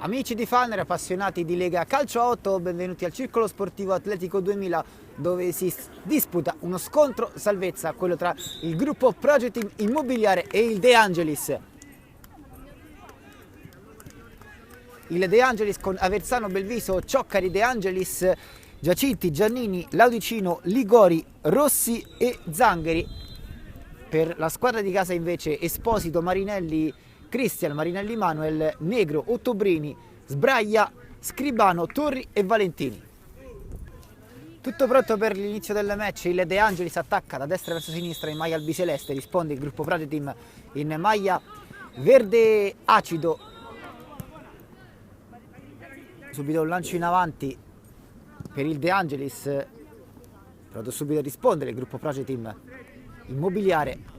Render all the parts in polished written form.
Amici di Fanner, appassionati di Lega Calcio 8, benvenuti al Circolo Sportivo Atletico 2000, dove si disputa uno scontro salvezza, quello tra il gruppo Project Immobiliare e il De Angelis. Il De Angelis con Aversano, Belviso, Cioccari, De Angelis, Giacinti, Giannini, Laudicino, Ligori, Rossi e Zangheri. Per la squadra di casa invece Esposito, Marinelli, Cristian, Marinelli Manuel, Negro, Ottobrini, Sbraglia, Scribano, Torri e Valentini. Tutto pronto per l'inizio del match. Il De Angelis attacca da destra verso sinistra in maglia albiceleste, risponde il gruppo Project Team in maglia verde acido. Subito un lancio in avanti per il De Angelis, pronto subito a rispondere il gruppo Project Team Immobiliare.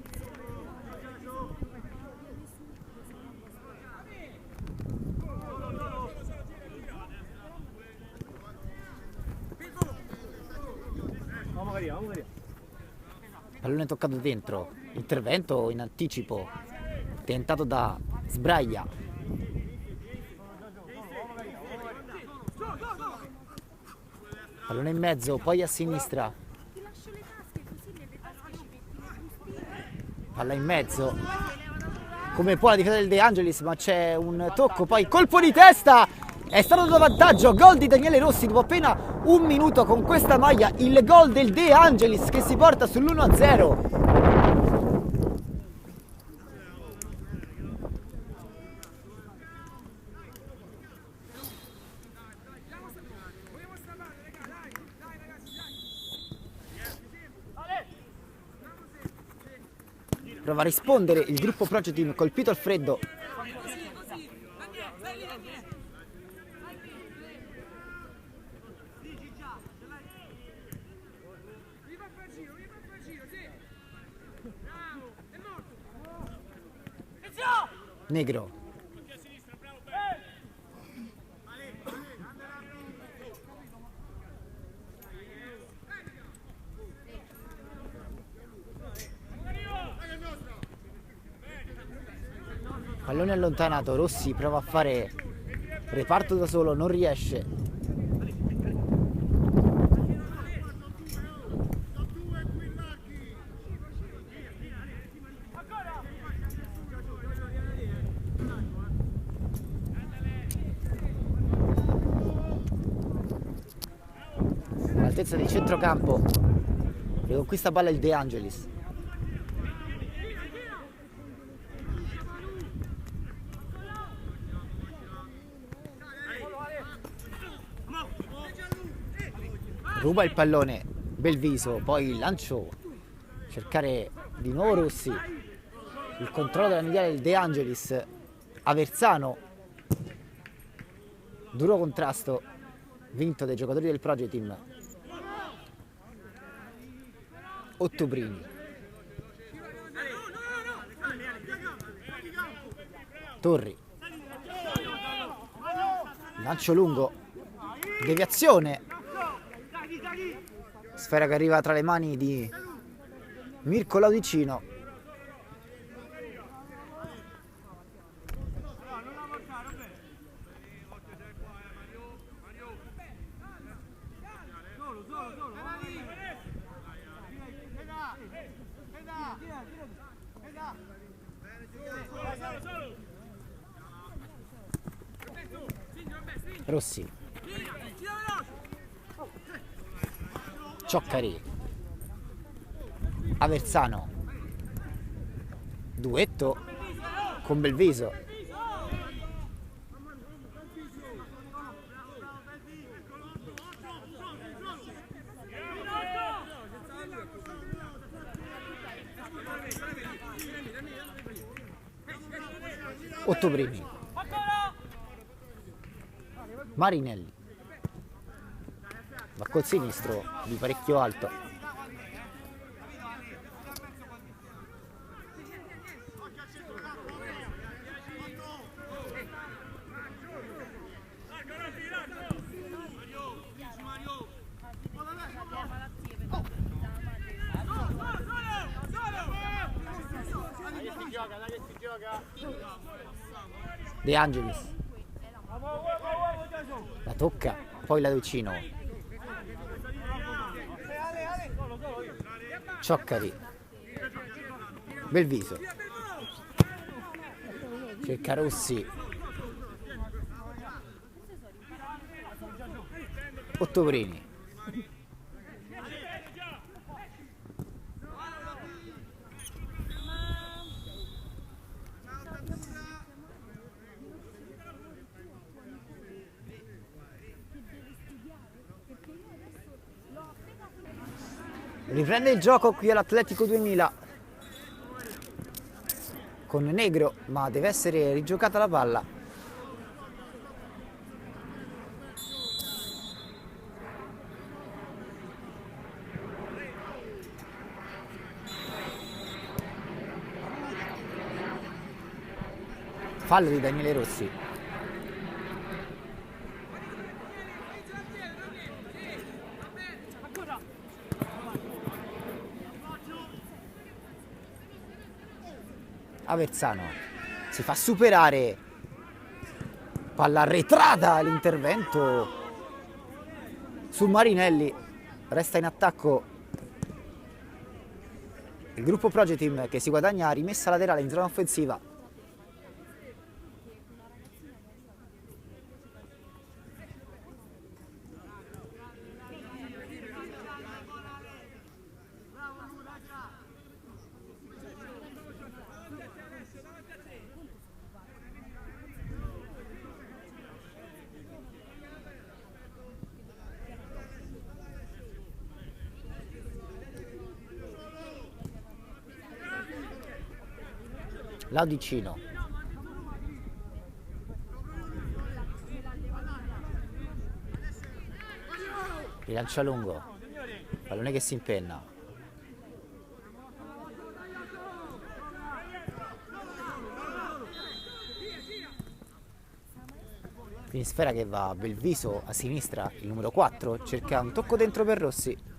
Pallone toccato dentro, intervento in anticipo tentato da Sbraglia. Pallone in mezzo, poi a sinistra. Palla in mezzo. Come può la difesa del De Angelis, ma c'è un tocco, poi colpo di testa! È stato da vantaggio, gol di Daniele Rossi dopo appena un minuto con questa maglia, il gol del De Angelis che si porta sull'1-0. Prova a rispondere il gruppo Project Team, colpito al freddo. Negro. Pallone allontanato, Rossi prova a fare reparto da solo, non riesce. All'altezza di centrocampo riconquista palla il De Angelis. Ruba il pallone Belviso, poi il lancio, cercare di nuovo Rossi, il controllo della mediale del De Angelis. Aversano, duro contrasto vinto dai giocatori del Project Team. Ottobrini, Torri, lancio lungo, deviazione, sfera che arriva tra le mani di Mirko Laudicino. Rossi, Cioccari, Aversano, duetto con Belviso. Ottobrini, Marinelli, va col sinistro di parecchio alto. De Angelis, La tocca, poi la vicino. Cioccari. Belviso. Cerca Rossi. Ottobrini. Riprende il gioco qui all'Atletico 2000 con Negro, ma deve essere rigiocata la palla. Fallo di Daniele Rossi. Aversano si fa superare, palla arretrata, l'intervento su Marinelli, resta in attacco il gruppo Project Team che si guadagna rimessa laterale in zona offensiva. Laudicino. Rilancia lungo. Pallone che si impenna. Finisfera che va a Belviso a sinistra, il numero 4, cerca un tocco dentro per Rossi.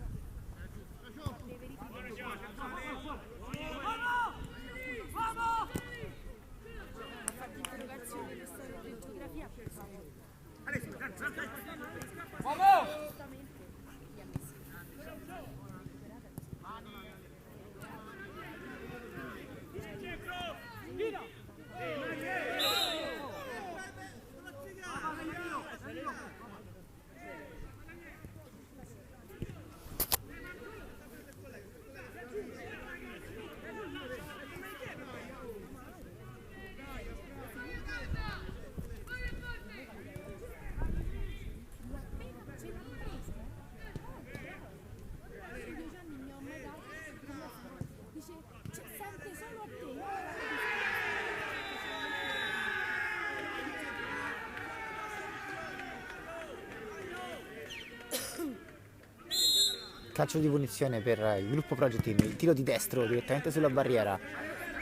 Calcio di punizione per il gruppo Project Team, il tiro di destro direttamente sulla barriera.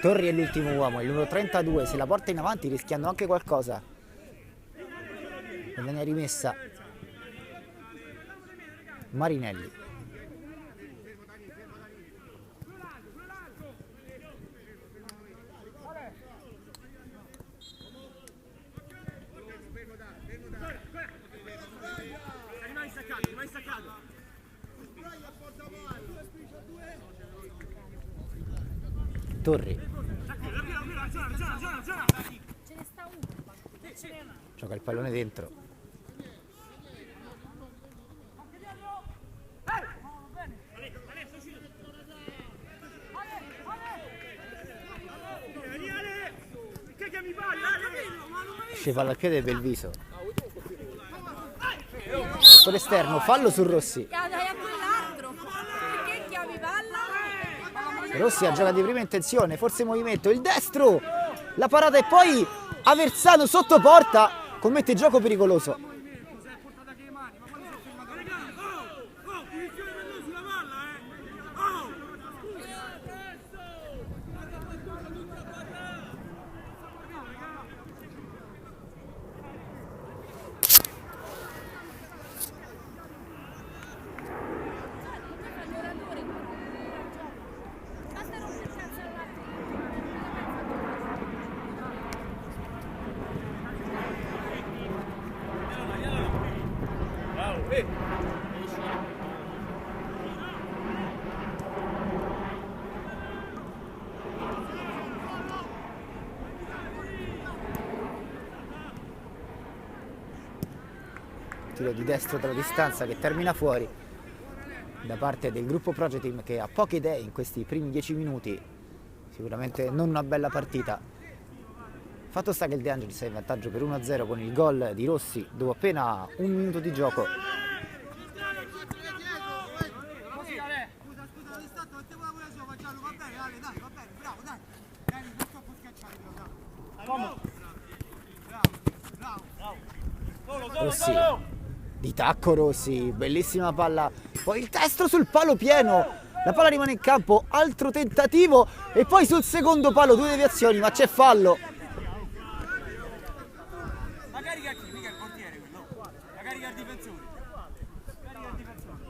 Torri è l'ultimo uomo, il numero 32 se la porta in avanti rischiando anche qualcosa. Guadagna rimessa Marinelli. Torri gioca il pallone dentro. Esce palla al piede del Belviso. Con l'esterno, fallo su Rossi. Rossi ha giocato di prima intenzione, forse movimento, il destro, la parata e poi Aversano sotto porta, commette gioco pericoloso. tiro di destro dalla distanza che termina fuori da parte del gruppo Project Team, che ha poche idee in questi primi 10 minuti, sicuramente non una bella partita. Fatto sta che il De Angelis è in vantaggio per 1-0 con il gol di Rossi dopo appena un minuto di gioco. Rossi, di tacco Rossi, bellissima palla, poi il destro sul palo pieno, la palla rimane in campo, altro tentativo e poi sul secondo palo 2 deviazioni, ma c'è fallo. La carica chi? Mica il portiere quello, la carica il difensore. Carica il difensore.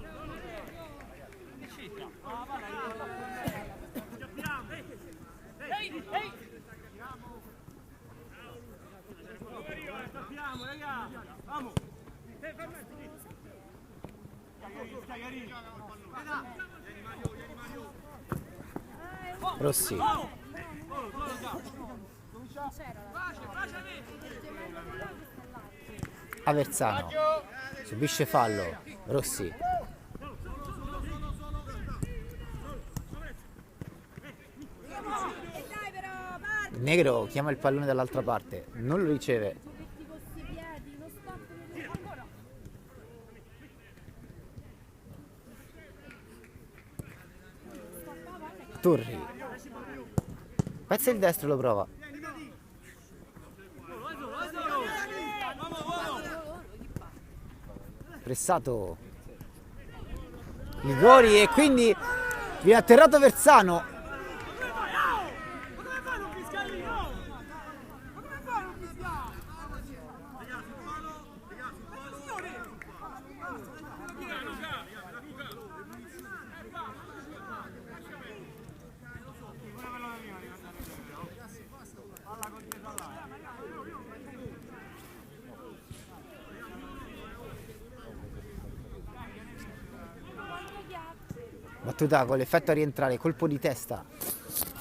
Scappiamo, raga! Vamos! Rossi, Aversano subisce fallo. Rossi, Negro chiama il pallone dall'altra parte, non lo riceve. Torri, pezza il destro, lo prova. Pressato Ligori e quindi viene atterrato Aversano. Battuta con l'effetto a rientrare, colpo di testa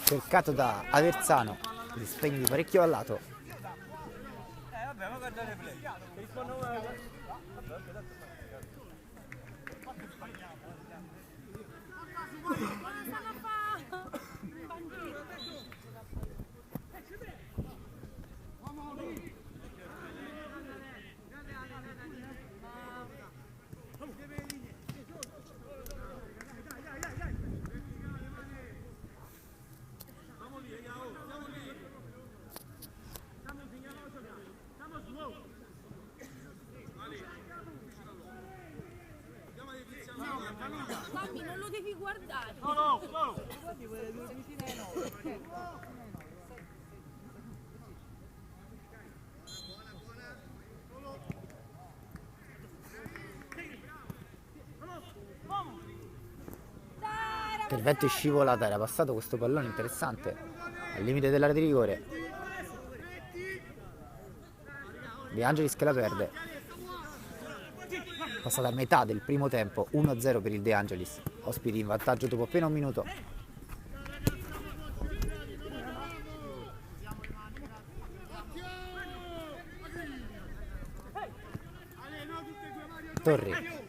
cercato da Aversano, li spegni parecchio al lato. Vabbè, ma guardate play. Mammi, non lo devi guardare. No. Guardi quelle due vicine no. Intervento in scivolata, era passato questo pallone interessante al limite dell'area di rigore. De Angelis che la perde. Passata a metà del primo tempo, 1-0 per il De Angelis, ospiti in vantaggio dopo appena un minuto. Torri,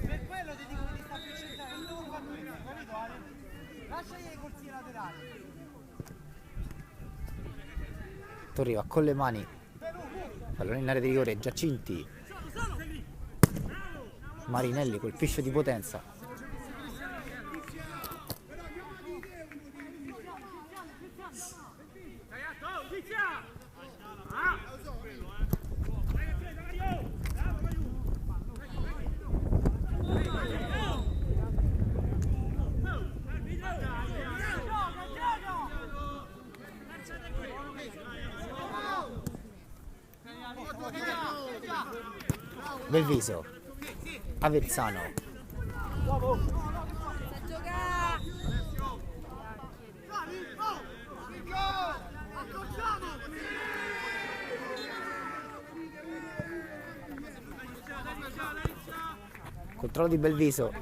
Per quello ti dico che sta più centrale, non devo fare questo, capito Ale? Lasciagli i corsi laterali. Torri va con le mani, pallone in area di rigore, Giacinti, Marinelli colpisce di potenza. Belviso, Aversano, controllo di Belviso,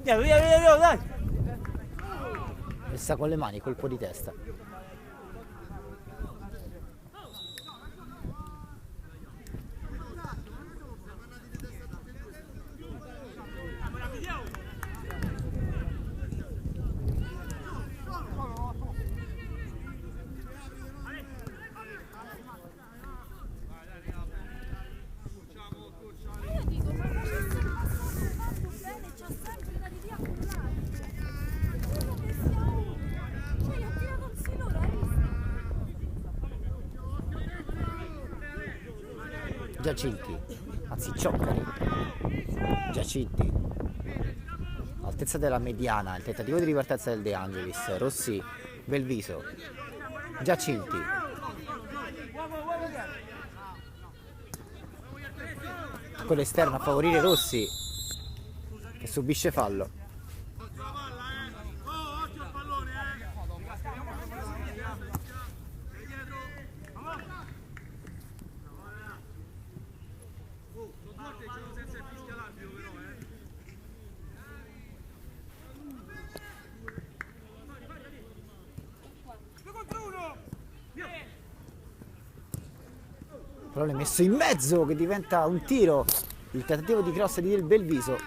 Via, dai! Resta con le mani, colpo di testa. Io dico, ma facesse fatto bene, c'ha sempre da ridì accumulati. Quello che siamo. Cioè, gli ha tirato un siluro, hai visto? Giacinti, anzi Cioccari. Giacinti. Altezza della mediana, il tentativo di ripartenza del De Angelis. Rossi, Belviso. Giacinti. Con l'esterno a favorire Rossi, che subisce fallo. Però l'è messo in mezzo, che diventa un tiro. Il tentativo di cross di Del Belviso.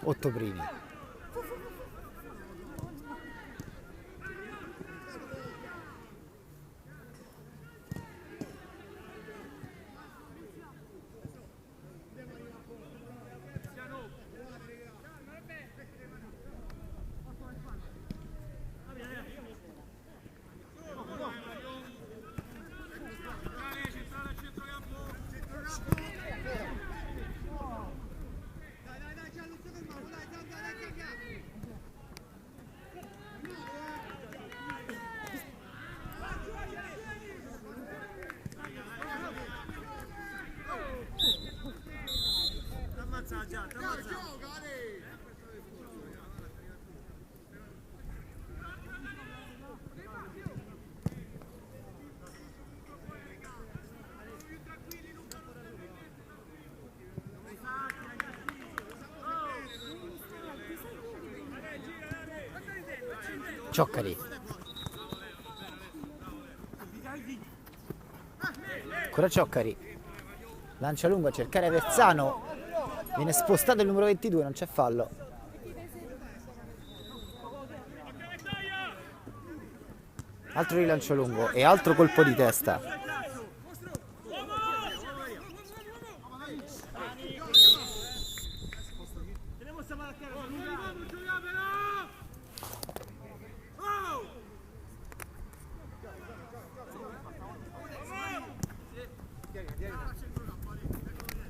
Ottobrini. Cioccari. Ancora Cioccari. Lancia lungo a cercare Aversano. Viene spostato il numero 22, non c'è fallo. Altro rilancio lungo e altro colpo di testa.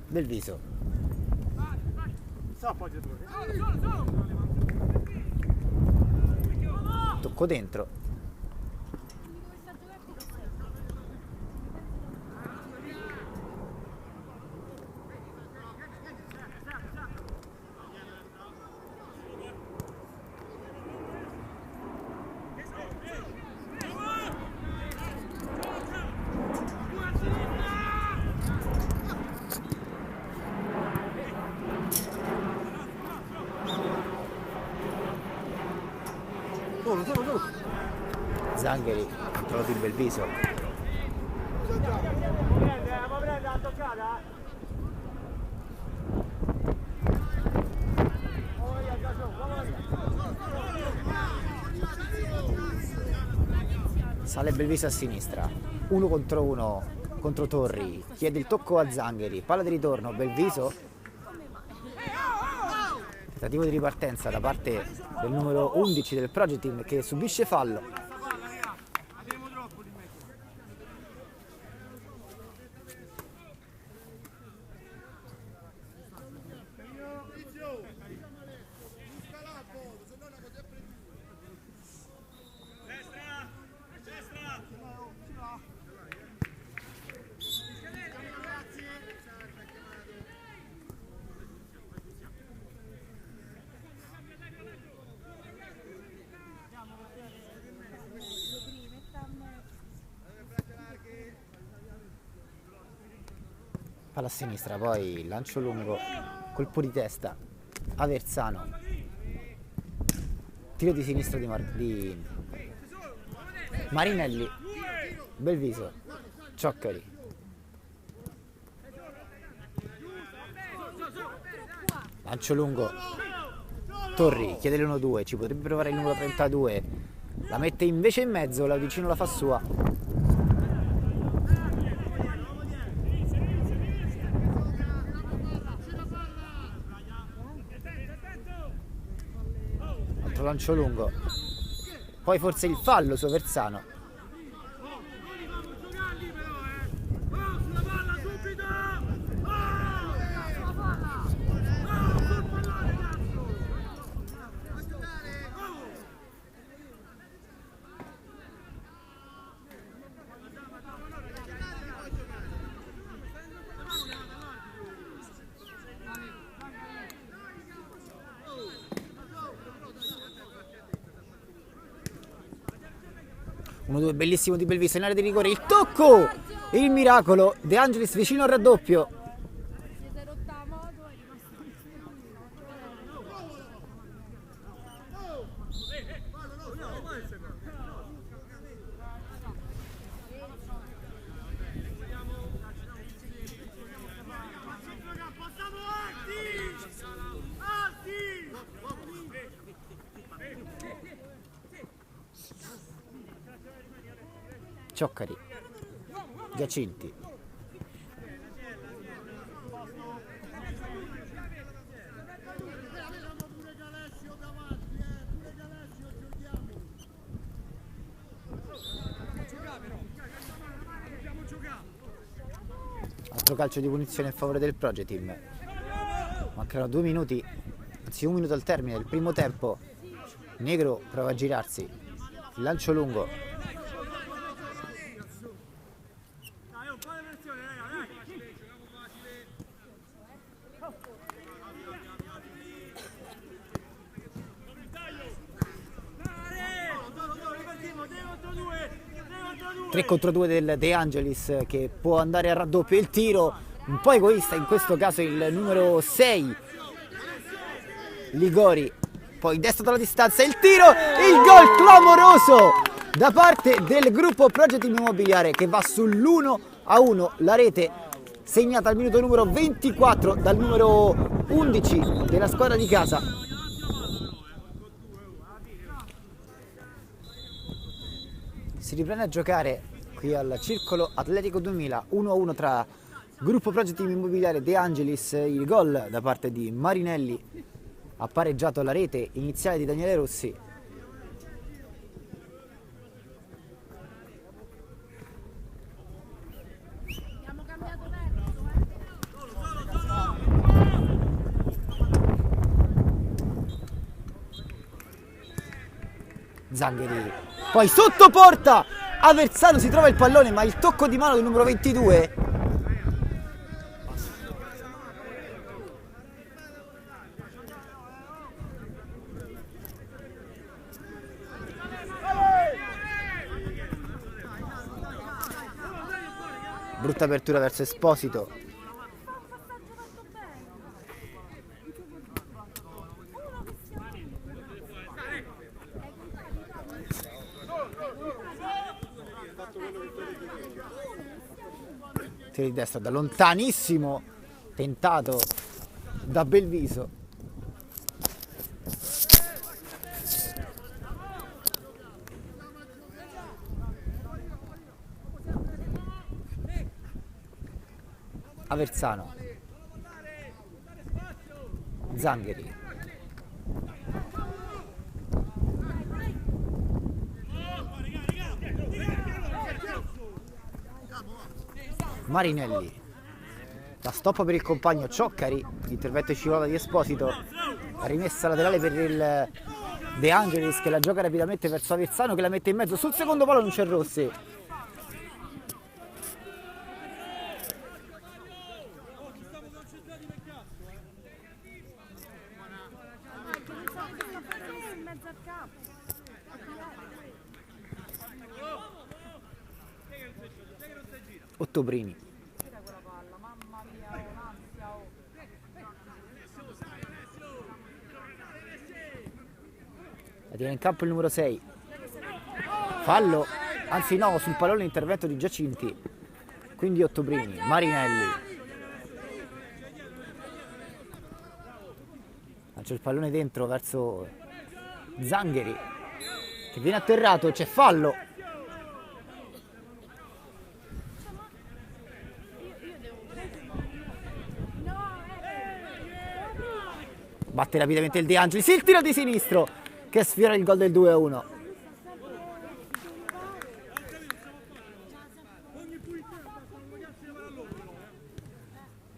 Belviso. Tocco dentro. Zangheri, controllo di Belviso. Sale Belviso a sinistra, 1 contro 1 contro Torri, chiede il tocco a Zangheri, palla di ritorno, Belviso, tentativo di ripartenza da parte del numero 11 del Project Team che subisce fallo. Palla a sinistra, poi lancio lungo, colpo di testa, Aversano, tiro di sinistra di Marinelli, Belviso, Cioccari, lancio lungo, Torri, chiede l'1-2, ci potrebbe provare il numero 32, la mette invece in mezzo, Laudicino la fa sua. Lancio lungo, poi forse il fallo su Aversano. Uno due bellissimo di Belviso in area di rigore, il tocco, il miracolo, De Angelis vicino al raddoppio. Siete rotta a modo, è rimasto Cioccari, Giacinti, altro calcio di punizione in favore del Project Team. Mancano 2 minuti, anzi 1 minuto al termine del primo tempo. Negro prova a girarsi, il lancio lungo, tre contro 2 del De Angelis che può andare a raddoppio, il tiro un po' egoista, in questo caso il numero 6 Ligori, poi destro dalla distanza, il tiro, il gol clamoroso da parte del gruppo Project Team Immobiliare che va sull'1-1, la rete segnata al minuto numero 24 dal numero 11 della squadra di casa. Si riprende a giocare qui al Circolo Atletico 2000, 1-1 tra gruppo Project Team Immobiliare De Angelis, il gol da parte di Marinelli ha pareggiato la rete iniziale di Daniele Rossi. abbiamo cambiato verso, Zangheri, poi sotto porta, Aversano si trova il pallone ma il tocco di mano del numero 22. Brutta apertura verso Esposito. tiro di destra da lontanissimo, tentato da Belviso. Aversano, Zangheri, Marinelli, la stoppa per il compagno Cioccari, l'intervento scivolata di Esposito, rimessa laterale per il De Angelis che la gioca rapidamente verso Aversano che la mette in mezzo, sul secondo palo non c'è Rossi. In mezzo al campo. Ottobrini, Mamma mia, un'ansia. la tiene in campo il numero 6, fallo, anzi no, sul pallone l'intervento di Giacinti, quindi Ottobrini. Marinelli, lancia il pallone dentro verso Zangheri che viene atterrato, c'è fallo. Batte rapidamente il De Angelis, il tiro di sinistro che sfiora il gol del 2-1.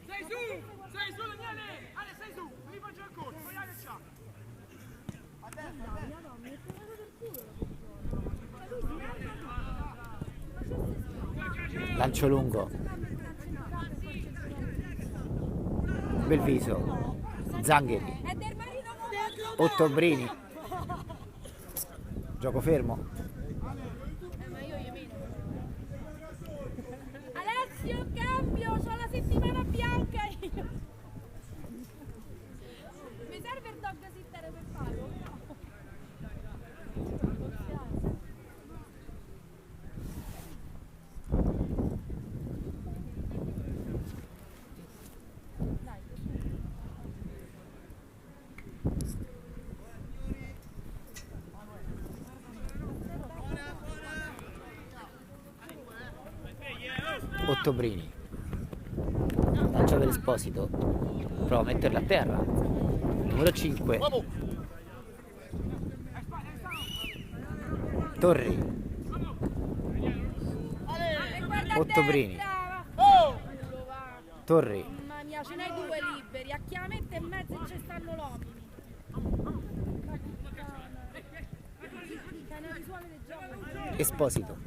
Sei su, Daniele! Ale, sei su! Mi faccio il corso, vogliamo che c'ha! Lancio lungo, Belviso, Zangheri, È del marito nuovo. Ottobrini, gioco fermo, Ma io gli metto. Alessio, cambio, c'ho la settimana bianca io. Mi serve il dog sitter per farlo? Ottobrini, lancia per Esposito, prova a metterla a terra, numero 5, Torri, Ottobrini, Torri, Mamma mia, ce n'hai due liberi, a chi la mette in mezzo e ci stanno l'omini. È una visuale del gioco. Esposito,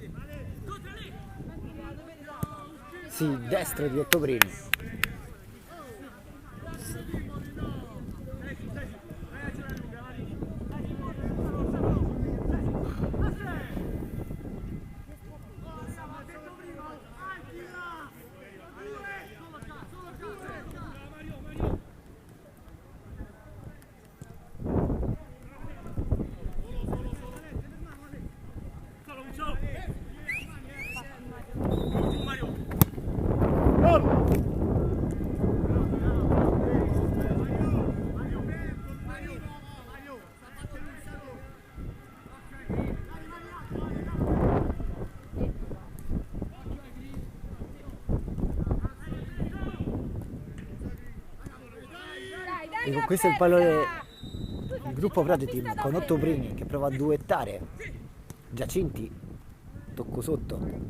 sì, destro di Ottobrini, e con questo il pallone il gruppo Project Team con Ottobrini che prova a duettare Giacinti, tocco sotto,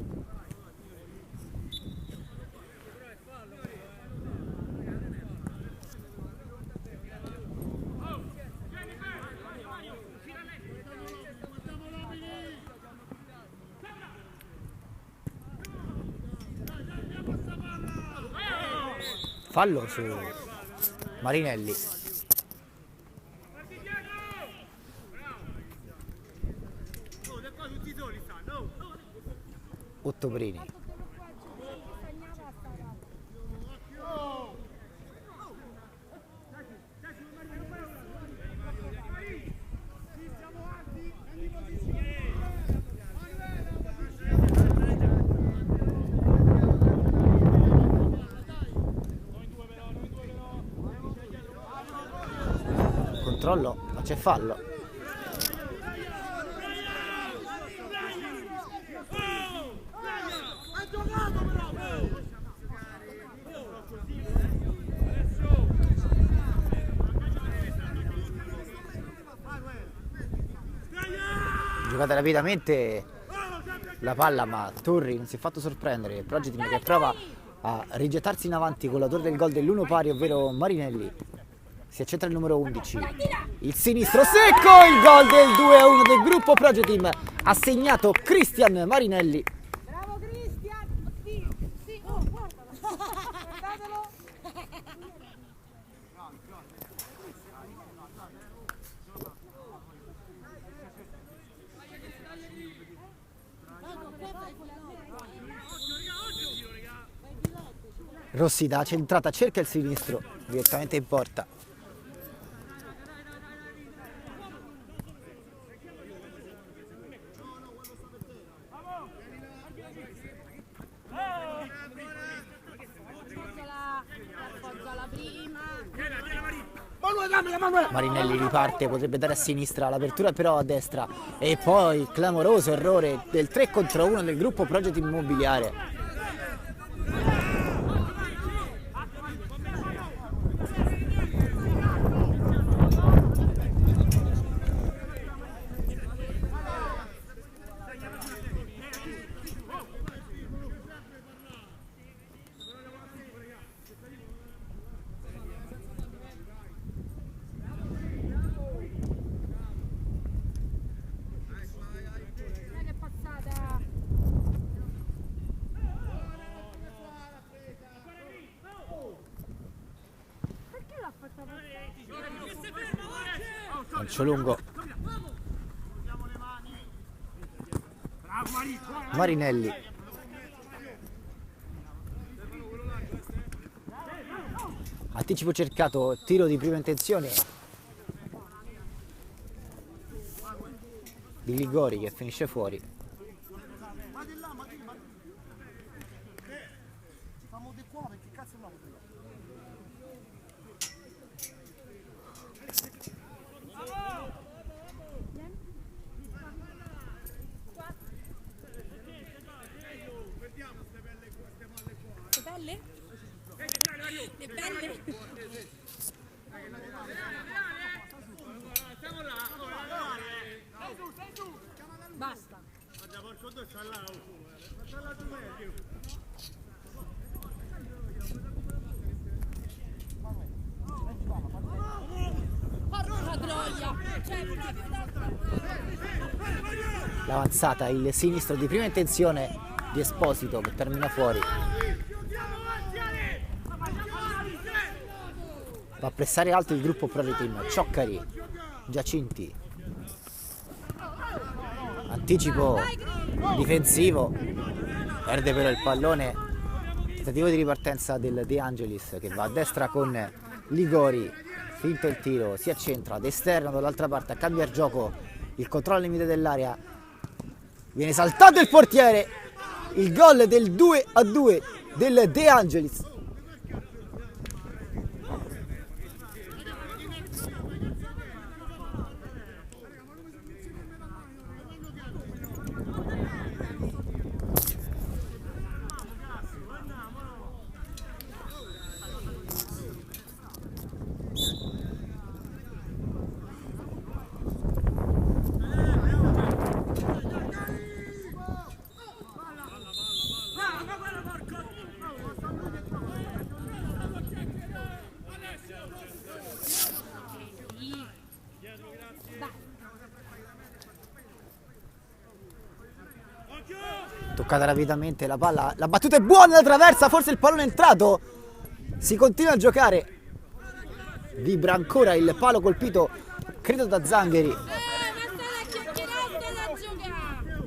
fallo su Marinelli, Ottobrini, controllo, ma c'è fallo. Giocata rapidamente la palla, ma Torri non si è fatto sorprendere. Progetin che prova a rigettarsi in avanti con l'autore del gol dell'1 pari, ovvero Marinelli. Si accentra il numero 11, il sinistro secco, il gol del 2-1 del gruppo Progetin, ha segnato Cristian Marinelli. Bravo Cristian! Sì, sì, oh, guardalo! Guardatelo! Rossi da centrata cerca il sinistro, direttamente in porta. Appoggiala prima. Marinelli riparte, potrebbe dare a sinistra, l'apertura però a destra. E poi clamoroso errore del 3 contro 1 del gruppo Progetto Immobiliare. Che passata. Perché l'ha fatta passare? Lancio lungo. Marinelli. Anticipo cercato, tiro di prima intenzione di Ligori che finisce fuori. Facciamo di qua perché cazzo no? Le pelle? Le pelle? Basta. Porca troia! Cioè, proprio L'avanzata, il sinistro di prima intenzione di Esposito che termina fuori. Va a pressare alto il gruppo Progetin, Cioccari, Giacinti. Anticipo difensivo, perde però il pallone. Tentativo di ripartenza del De Angelis che va a destra con Ligori, finta il tiro, si accentra ad esterno dall'altra parte a cambiare gioco, il controllo al limite dell'area, viene saltato il portiere, il gol del 2-2 del De Angelis. Toccata rapidamente la palla, la battuta è buona, la traversa, forse il pallone è entrato, si continua a giocare, vibra ancora il palo colpito, credo da Zangheri. ma stai chiacchierando da giocare!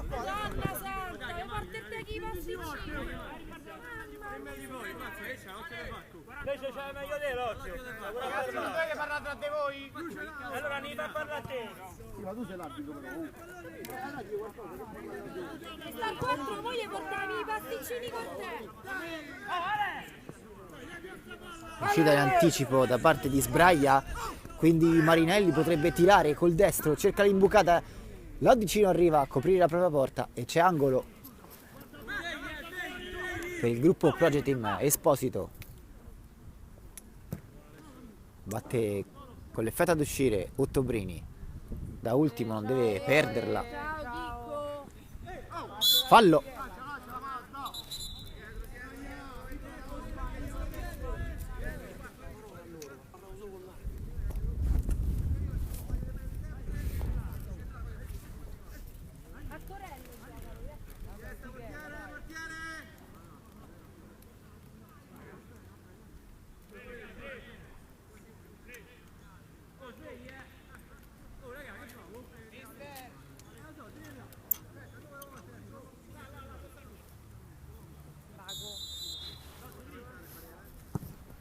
Donna santa, mi porti te chi va vicino! Invece c'è meglio te l'occhio. Ragazzi, non dovete parlare tra di voi? Allora ne fa parlare a te. Ma tu sei l'arbitro però. E sta contro, voi gli portavi i pasticcini con te! Uscita in anticipo da parte di Sbraglia quindi Marinelli potrebbe tirare col destro, cerca l'imbucata, Laudicino arriva a coprire la propria porta e c'è angolo per il gruppo Project Team. Esposito batte con l'effetto ad uscire Ottobrini, da ultimo non deve perderla, Ciao Chicco. fallo. A Corello.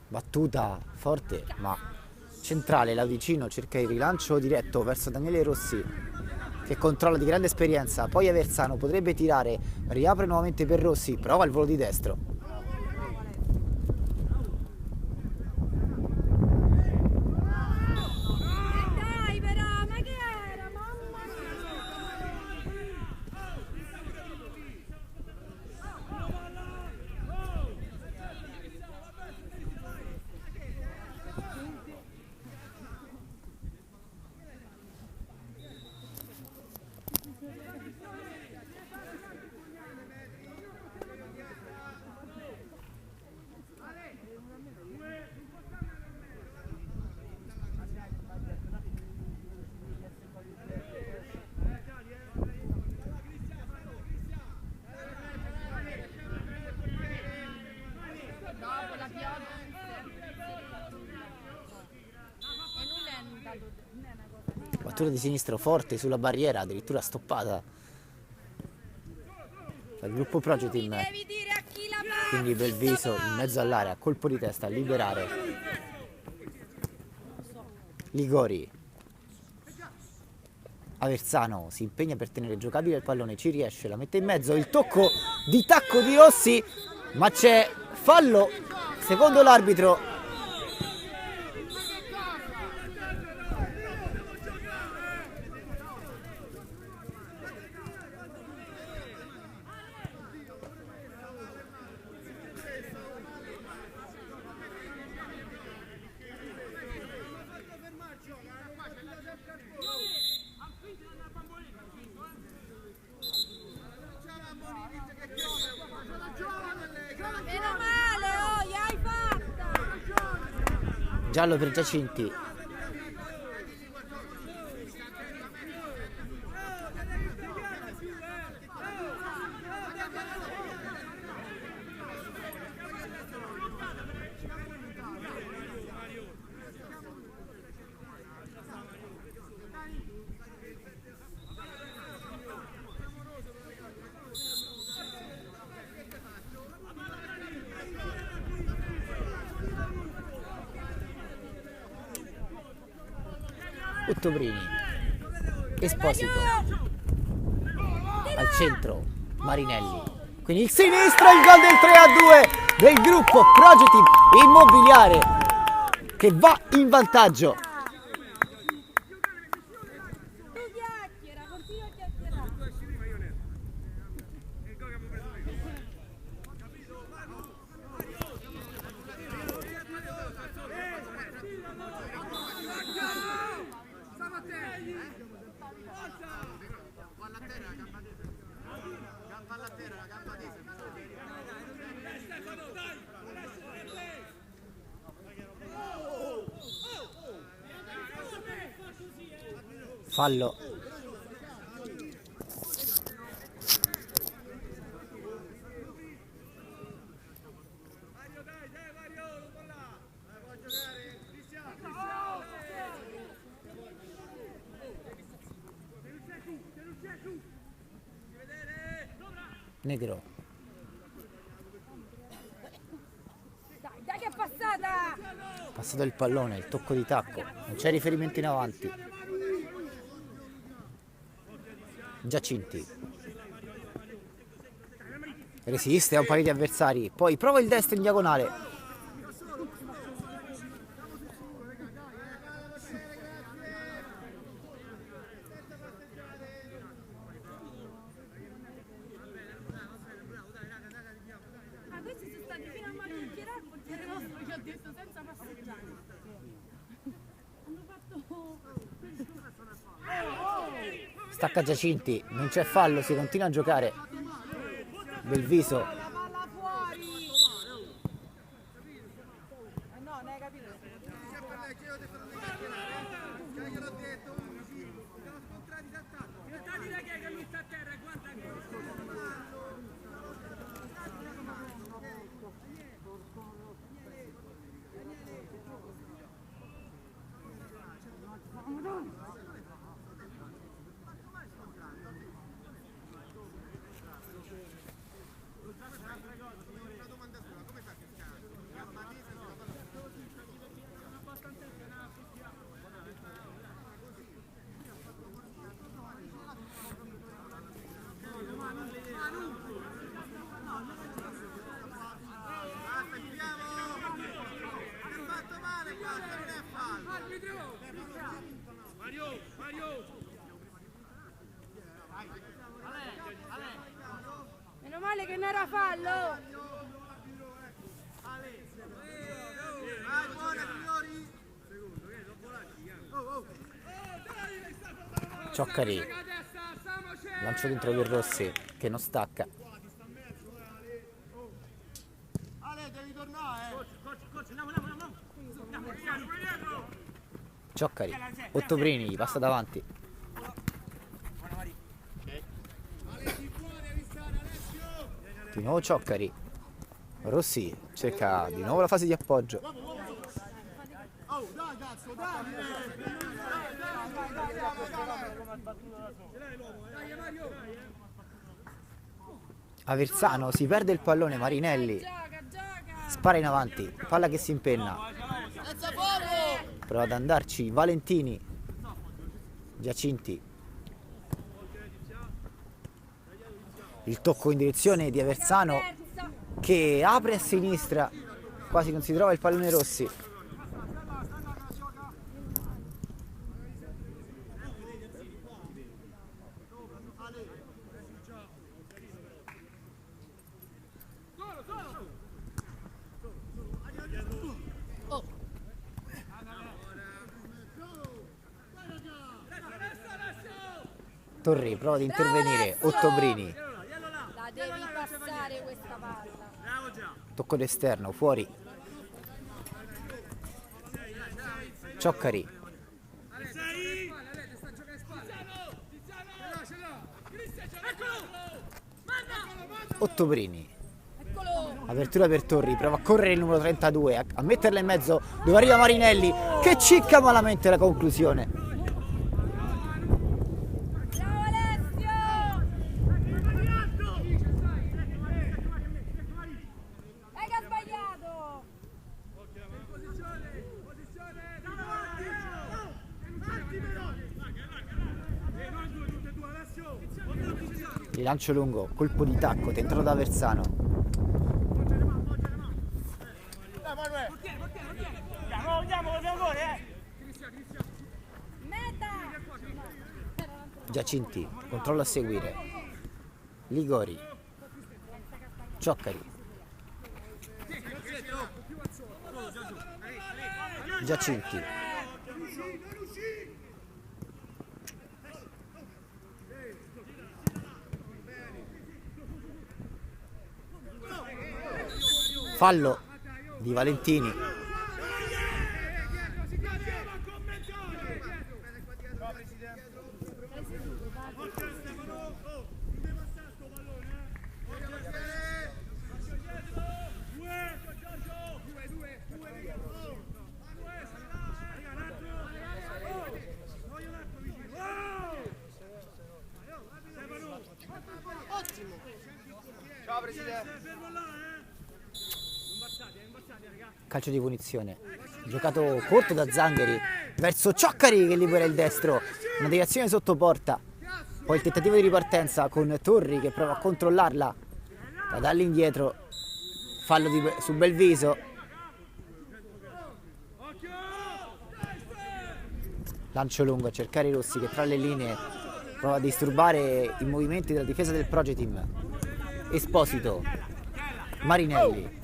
Battuta forte ma centrale, Laudicino cerca il rilancio diretto verso Daniele Rossi che controlla di grande esperienza, poi Aversano potrebbe tirare, riapre nuovamente per Rossi, prova il volo di destro. Dai però, ma che era? Mamma dopo la pioggia e nulla è andato, non è una cosa. Battuta di sinistro forte sulla barriera, addirittura stoppata dal gruppo Project Team. Devi dire a chi la passa. Quindi Belviso in mezzo all'area, colpo di testa a liberare Ligori. Aversano si impegna per tenere giocabile il pallone, ci riesce, la mette in mezzo, il tocco di tacco di Rossi, ma c'è fallo secondo l'arbitro. Meno male, oh, gli hai fatta. Giallo per Giacinti. Ottobrini, Esposito, al centro Marinelli, quindi il sinistro, il gol del 3-2 del gruppo Project Team Immobiliare che va in vantaggio. Tu chiacchiera, continua a chiacchierare. Fallo. Negro. Dai che è passata! Passato il pallone, il tocco di tacco, non c'è riferimento in avanti. Giacinti resiste a un paio di avversari, poi prova il destro in diagonale. Stacca Giacinti, non c'è fallo, si continua a giocare. Belviso. La palla fuori! No, non hai capito. Meno male che non era fallo! Cioccari. Lancio dentro per Rossi che non stacca. Cioccari. Ottobrini, gli passa davanti. Di nuovo Cioccari. Rossi cerca di nuovo la fase di appoggio. Aversano si perde il pallone, Marinelli spara in avanti, palla che si impenna, prova ad andarci Valentini, Giacinti, il tocco in direzione di Aversano che apre a sinistra, quasi non si trova il pallone Rossi. Torri prova ad intervenire, Ottobrini, La devi passare questa palla. tocco d'esterno, fuori. Cioccari. Ottobrini. Eccolo! Apertura per Torri, prova a correre il numero 32, a metterla in mezzo dove arriva Marinelli che cicca malamente la conclusione. Bravo Alessio! Dai che ha sbagliato! Rilancio lungo, colpo di tacco, tentato da Aversano. Meta! Giacinti, controllo a seguire. Ligori. Cioccari. Giacinti. Fallo di Valentini. Ciao Presidente. Calcio di punizione. Giocato corto da Zangheri verso Cioccari che libera il destro. Una deviazione sotto porta. Poi il tentativo di ripartenza con Torri che prova a controllarla da darli indietro. Fallo su Belviso. Lancio lungo a cercare i Rossi che tra le linee prova a disturbare i movimenti della difesa del Progeteam. Esposito. Marinelli.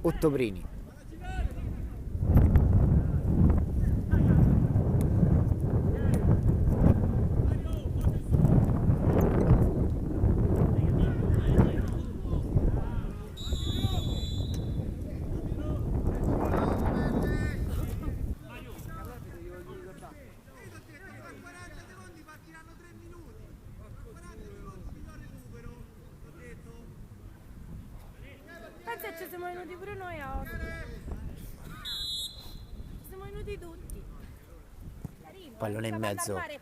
Ottobrini. pure noi a 8. Siamo venuti tutti. Pallone in mezzo. Fare...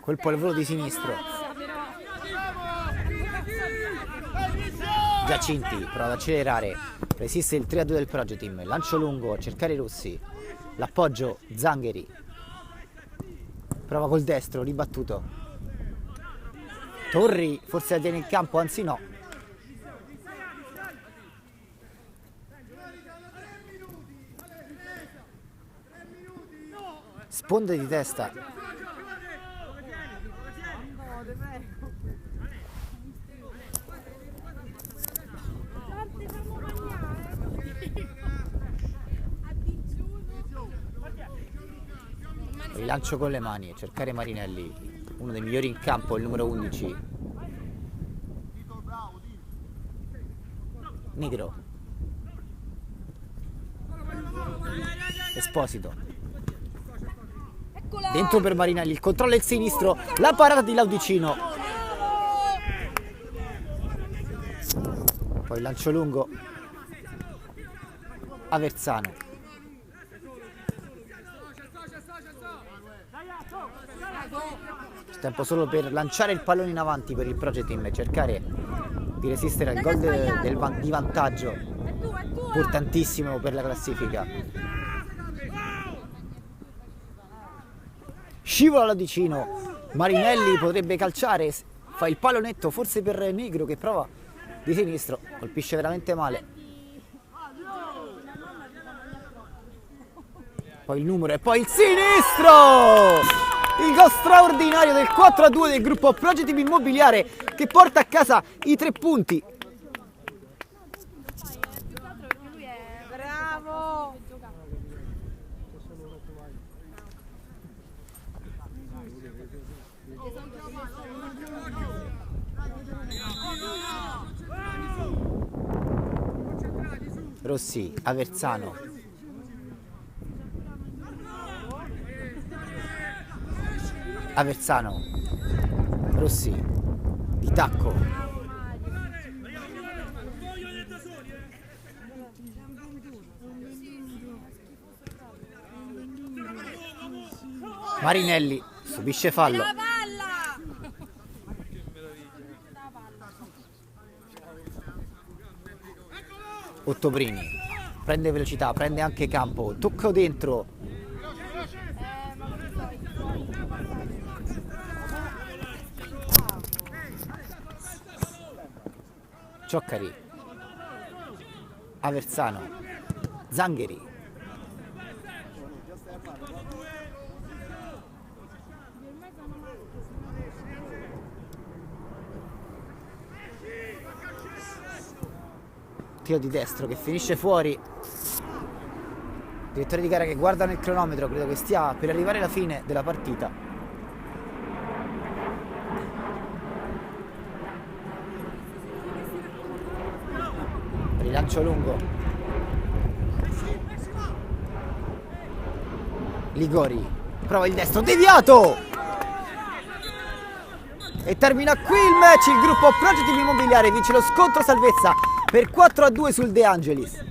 Colpo al volo di sinistro. Giacinti prova ad accelerare. Resiste il 3-2 del Project Team. Lancio lungo a cercare Rossi. L'appoggio Zangheri. Prova col destro, ribattuto. Torri forse la tiene in campo, anzi no. Sponde di testa. Rilancio con le mani e cercare Marinelli, uno dei migliori in campo, il numero 11. Nigro. Esposito. Dentro per Marinelli, il controllo è il sinistro, la parata di Laudicino. Poi il lancio lungo. Aversano. Tempo solo per lanciare il pallone in avanti per il Project Team e cercare di resistere al gol di vantaggio, importantissimo per la classifica. Scivola Laudicino, Marinelli potrebbe calciare, fa il pallonetto forse per Nigro che prova di sinistro, colpisce veramente male. Poi il numero e poi il sinistro! Il gol straordinario del 4-2 del gruppo Project Team Immobiliare che porta a casa i 3 punti. Bravo! Rossi, Aversano. Aversano, Rossi, di tacco. Marinelli subisce fallo. La palla! Ottobrini prende velocità, prende anche campo, tocco dentro. Cioccari, Aversano, Zangheri. Tiro di destro che finisce fuori. Direttore di gara che guarda nel cronometro, credo che stia per arrivare alla fine della partita. Rilancio lungo. Ligori prova il destro, deviato! E termina qui il match. Il gruppo Project Team Immobiliare vince lo scontro salvezza per 4-2 sul De Angelis.